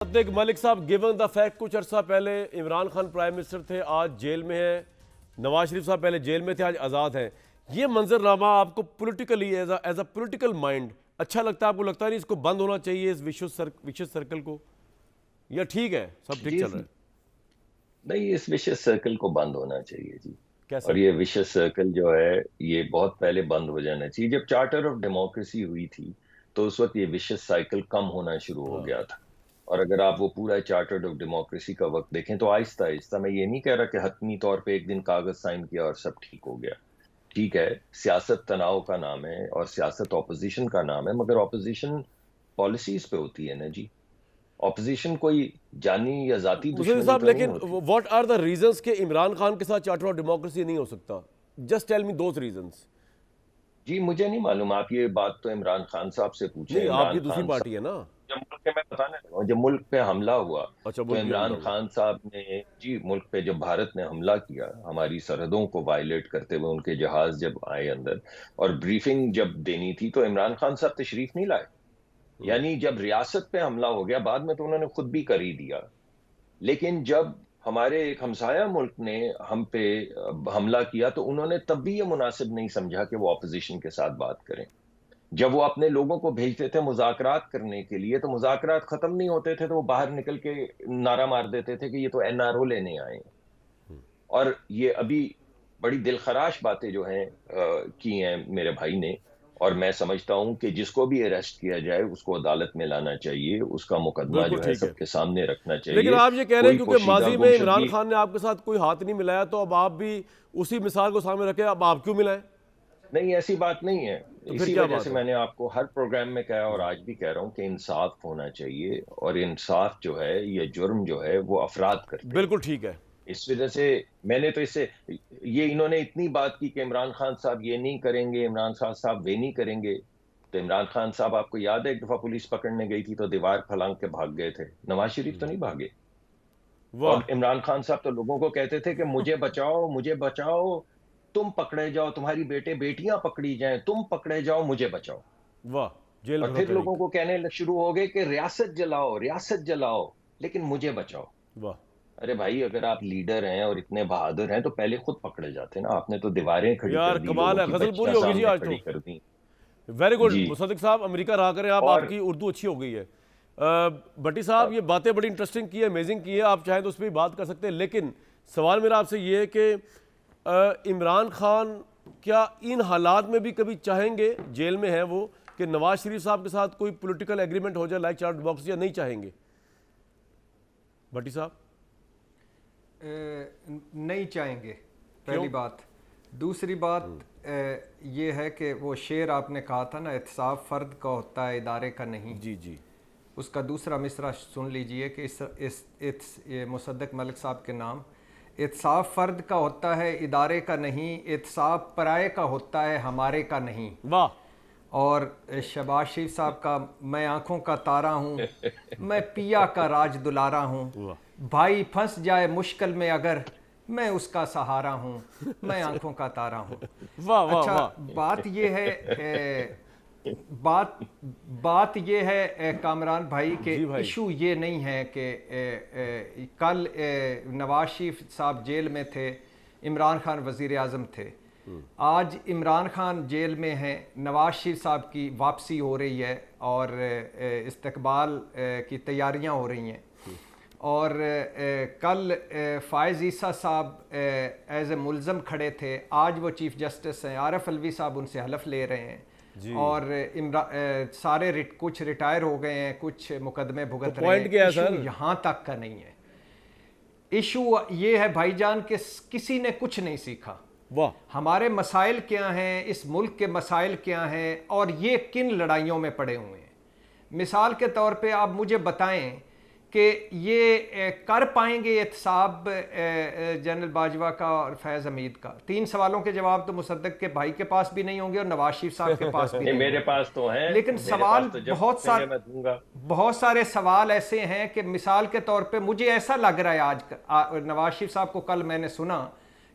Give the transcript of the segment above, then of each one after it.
صدیق ملک صاحب given the fact کچھ عرصہ پہلے عمران خان پرائم منسٹر تھے، آج جیل میں ہیں. نواز شریف صاحب پہلے جیل میں تھے، آج آزاد ہیں. یہ منظر نامہ آپ کو politically as a political mind اچھا لگتا ہے؟ آپ کو لگتا نہیں اس کو بند ہونا چاہیے اس وشیس سرکل کو، یا ٹھیک ہے سب ٹھیک چل رہا ہے؟ نہیں، اس وشیس سرکل کو بند ہونا چاہیے جی. کیسے؟ اور یہ وشیس سرکل جو ہے یہ بہت پہلے بند ہو جانا چاہیے. جب چارٹر آف ڈیموکریسی ہوئی تھی تو اس وقت یہ وشیس سائیکل کم ہونا شروع ہو گیا تھا. اور اگر آپ وہ پورا چارٹر آف ڈیموکریسی کا وقت دیکھیں تو آہستہ آہستہ، میں یہ نہیں کہہ رہا کہ حتمی طور پہ ایک دن کاغذ سائن کیا اور سب ٹھیک ہو گیا. ٹھیک ہے، سیاست تناؤ کا نام ہے اور سیاست اپوزیشن کا نام ہے، مگر اپوزیشن پالیسیز پہ ہوتی ہے نا جی. اپوزیشن کوئی جانی یا ذاتی مسلم دشمنی صاحب، تو نہیں لیکن ہوتی. واٹ آر دا ریزنس کہ عمران خان کے ساتھ چارٹر آف ڈیموکریسی نہیں ہو سکتا؟ Just tell me those reasons. جی مجھے نہیں معلوم، آپ یہ بات تو عمران خان صاحب سے پوچھیں. نہیں، آپ کی عمران دوسری خان پارٹی ہے صاحب نا. جب ملک پہ، میں بتانے لگا ہوں، جب ملک پہ حملہ ہوا اچھا، تو ملک بھی حملہ عمران ہوا. خان صاحب نے جی ملک پہ جب بھارت نے حملہ کیا، ہماری سرحدوں کو وائلیٹ کرتے ہوئے، ان کے جہاز جب آئے اندر اور بریفنگ جب دینی تھی تو عمران خان صاحب تشریف نہیں لائے. یعنی جب ریاست پہ حملہ ہو گیا، بعد میں تو انہوں نے خود بھی کر ہی دیا، لیکن جب ہمارے ایک ہمسایہ ملک نے ہم پہ حملہ کیا تو انہوں نے تب بھی یہ مناسب نہیں سمجھا کہ وہ اپوزیشن کے ساتھ بات کریں. جب وہ اپنے لوگوں کو بھیجتے تھے مذاکرات کرنے کے لیے تو مذاکرات ختم نہیں ہوتے تھے تو وہ باہر نکل کے نعرہ مار دیتے تھے کہ یہ تو این آر او لینے آئے ہیں. اور یہ ابھی بڑی دلخراش باتیں جو ہیں کی ہیں میرے بھائی نے. اور میں سمجھتا ہوں کہ جس کو بھی اریسٹ کیا جائے اس کو عدالت میں لانا چاہیے، اس کا مقدمہ بالکل جو ہے ٹھیک ہے. سب کے سامنے رکھنا لیکن چاہیے. آپ یہ کہہ رہے ہیں کوئی کیونکہ پوشیدہ ماضی میں عمران گمشدگی. خان نے آپ کے ساتھ کوئی ہاتھ نہیں ملایا تو اب آپ بھی اسی مثال کو سامنے رکھے، اب آپ کیوں ملائیں؟ نہیں، ایسی بات نہیں ہے. تو پھر اسی کیا وجہ بات سے ہے؟ میں نے آپ کو ہر پروگرام میں کہا اور آج بھی کہہ رہا ہوں کہ انصاف ہونا چاہیے، اور انصاف جو ہے، یہ جرم جو ہے وہ افراد کرتے ہیں. بالکل ٹھیک ہے. اس وجہ سے میں نے تو اس سے یہ انہوں نے اتنی بات کی کہ عمران خان صاحب یہ نہیں کریں گے، عمران خان صاحب وہ نہیں کریں گے. تو عمران خان صاحب، آپ کو یاد ہے ایک دفعہ پولیس پکڑنے گئی تھی تو دیوار پھلانگ کے بھاگ گئے تھے. نواز شریف تو نہیں بھاگے. اور واہ عمران خان صاحب تو لوگوں کو کہتے تھے کہ مجھے بچاؤ، مجھے بچاؤ، تم پکڑے جاؤ، تمہاری بیٹیاں پکڑی جائیں، تم پکڑے جاؤ، مجھے بچاؤ. واہ، جیل اور بھرو پھر لوگوں تحریک. کو کہنے شروع ہو گئے کہ ریاست جلاؤ، ریاست جلاؤ، لیکن مجھے بچاؤ. واہ ارے بھائی، اگر آپ لیڈر ہیں اور اتنے بہادر ہیں تو پہلے خود پکڑے جاتے نا. آپ نے تو دیواریں کھڑی یار کر دی، کمال لوگوں ہے، کی غزل پوری بچیاں ہو گئی جی سامنے آج تو. کھڑی کر دی. ویری گڈ جی. مصدق صاحب، امریکہ رہا کریں آپ، اور آپ کی اردو اچھی ہو گئی ہے. بٹی صاحب، یہ باتیں بڑی انٹرسٹنگ کی ہے، امیزنگ کی ہے، آپ چاہیں تو اس پہ بھی بات کر سکتے ہیں. لیکن سوال میرا آپ سے یہ ہے کہ عمران خان کیا ان حالات میں بھی کبھی چاہیں گے، جیل میں ہیں وہ، کہ نواز شریف صاحب کے ساتھ کوئی پولیٹیکل ایگریمنٹ ہو جائے لائک چارٹر ڈیموکریسی، یا نہیں چاہیں گے؟ بھٹی صاحب نہیں چاہیں گے، کیوں؟ پہلی بات. دوسری بات یہ ہے کہ وہ شعر آپ نے کہا تھا نا، احتساب فرد کا ہوتا ہے ادارے کا نہیں. جی جی. اس کا دوسرا مصرع سن لیجئے کہ یہ مصدق ملک صاحب کے نام: احتساب فرد کا ہوتا ہے ادارے کا نہیں، احتساب پرائے کا ہوتا ہے ہمارے کا نہیں. واہ. اور شہباز شریف صاحب کا: میں آنکھوں کا تارا ہوں، میں پیا کا راج دلارا ہوں، واہ بھائی پھنس جائے مشکل میں اگر، میں اس کا سہارا ہوں، میں آنکھوں کا تارا ہوں. واہ واہ اچھا، واہ. بات یہ ہے بات یہ ہے کامران بھائی کہ جی بھائی. ایشو یہ نہیں ہے کہ کل نواز شریف صاحب جیل میں تھے، عمران خان وزیر اعظم تھے. آج عمران خان جیل میں ہیں، نواز شریف صاحب کی واپسی ہو رہی ہے اور استقبال کی تیاریاں ہو رہی ہیں. اور کل فائز عیسیٰ صاحب ایز اے ملزم کھڑے تھے، آج وہ چیف جسٹس ہیں. عارف علوی صاحب ان سے حلف لے رہے ہیں. اور سارے کچھ ریٹائر ہو گئے ہیں، کچھ مقدمے بھگت رہے ہیں. ایشو یہاں تک کا نہیں ہے. ایشو یہ ہے بھائی جان کہ کسی نے کچھ نہیں سیکھا. ہمارے مسائل کیا ہیں، اس ملک کے مسائل کیا ہیں، اور یہ کن لڑائیوں میں پڑے ہوئے ہیں. مثال کے طور پہ آپ مجھے بتائیں کہ یہ کر پائیں گے احتساب جنرل باجوہ کا اور فیض حمید کا؟ 3 سوالوں کے جواب تو مصدق کے بھائی کے پاس بھی نہیں ہوں گے اور نواز شریف صاحب کے پاس بھی نہیں ہوں گے. میرے پاس تو ہیں، لیکن سوال بہت سارے سوال ایسے ہیں کہ مثال کے طور پہ مجھے ایسا لگ رہا ہے آج نواز شریف صاحب کو کل میں نے سنا،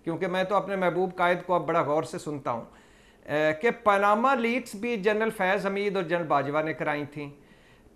کیونکہ میں تو اپنے محبوب قائد کو اب بڑا غور سے سنتا ہوں، کہ پاناما لیکس بھی جنرل فیض حمید اور جنرل باجوہ نے کرائی تھیں.